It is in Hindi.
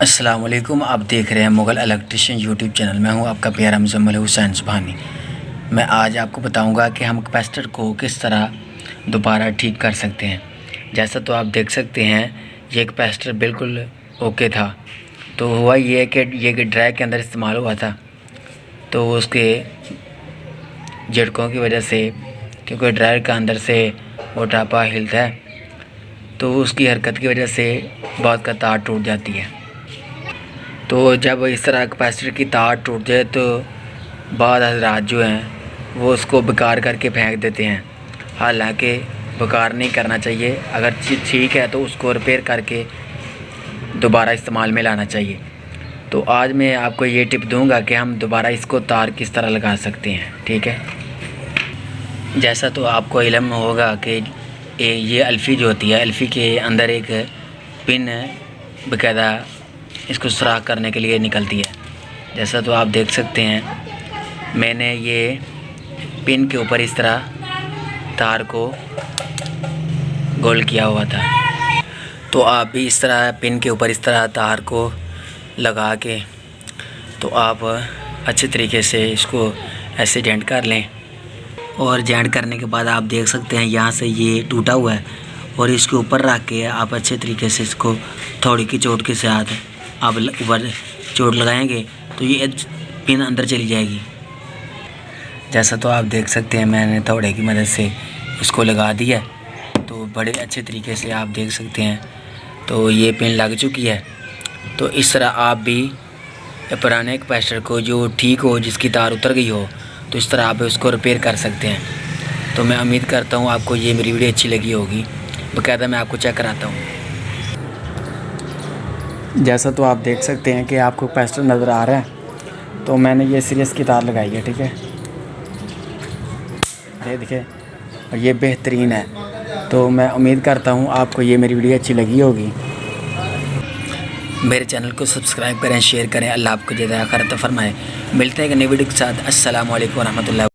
अस्सलाम वालेकुम। आप देख रहे हैं मुग़ल इलेक्ट्रिशियन यूट्यूब चैनल। मैं हूं आपका प्यारा मुज़म्मिल हुसैन सुबहानी। मैं आज आपको बताऊंगा कि हम कैपेसिटर को किस तरह दोबारा ठीक कर सकते हैं। जैसा तो आप देख सकते हैं ये कैपेसिटर बिल्कुल ओके था। तो हुआ ये कि ये ड्राइव के अंदर इस्तेमाल हुआ था, तो उसके झटकों की वजह से, क्योंकि ड्राइव के अंदर से मोटापा हिलता है, तो उसकी हरकत की वजह से बहुत का तार टूट जाती है। तो जब इस तरह कैपेसिटर की तार टूट जाए तो बाद हज़रात जो हैं वो उसको बेकार करके फेंक देते हैं। हालांकि बेकार नहीं करना चाहिए, अगर चीज़ ठीक है तो उसको रिपेयर करके दोबारा इस्तेमाल में लाना चाहिए। तो आज मैं आपको ये टिप दूंगा कि हम दोबारा इसको तार किस तरह लगा सकते हैं। ठीक है, जैसा तो आपको इल्म होगा कि ये अल्फ़ी जो होती है, अल्फ़ी के अंदर एक पिन बाकायदा इसको सुराख करने के लिए निकलती है। जैसा तो आप देख सकते हैं मैंने ये पिन के ऊपर इस तरह तार को गोल किया हुआ था। तो आप भी इस तरह पिन के ऊपर इस तरह तार को लगा के तो आप अच्छे तरीके से इसको ऐसे जॉइंट कर लें। और जॉइंट करने के बाद आप देख सकते हैं यहाँ से ये टूटा हुआ है, और इसके ऊपर रख के आप अच्छे तरीके से इसको थोड़ी की चोट के साथ आप ऊपर चोट लगाएंगे तो ये पिन अंदर चली जाएगी। जैसा तो आप देख सकते हैं मैंने थोड़े की मदद से इसको लगा दिया है, तो बड़े अच्छे तरीके से आप देख सकते हैं तो ये पिन लग चुकी है। तो इस तरह आप भी पुराने कैपेसिटर को जो ठीक हो, जिसकी तार उतर गई हो, तो इस तरह आप उसको रिपेयर कर सकते हैं। तो मैं उम्मीद करता हूँ आपको ये मेरी वीडियो अच्छी लगी होगी। बाकायदा मैं आपको चेक कराता हूँ। जैसा तो आप देख सकते हैं कि आपको कैपेसिटर नज़र आ रहा है, तो मैंने ये सीरीज़ की तार लगाई है। ठीक है, ये देखिए, और ये बेहतरीन है। तो मैं उम्मीद करता हूँ आपको ये मेरी वीडियो अच्छी लगी होगी। मेरे चैनल को सब्सक्राइब करें, शेयर करें। अल्लाह आपको ज़्यादा खैर फरमाए। मिलते हैं एक नई वीडियो के साथ। अस्सलाम वालेकुम व रहमतुल्लाह।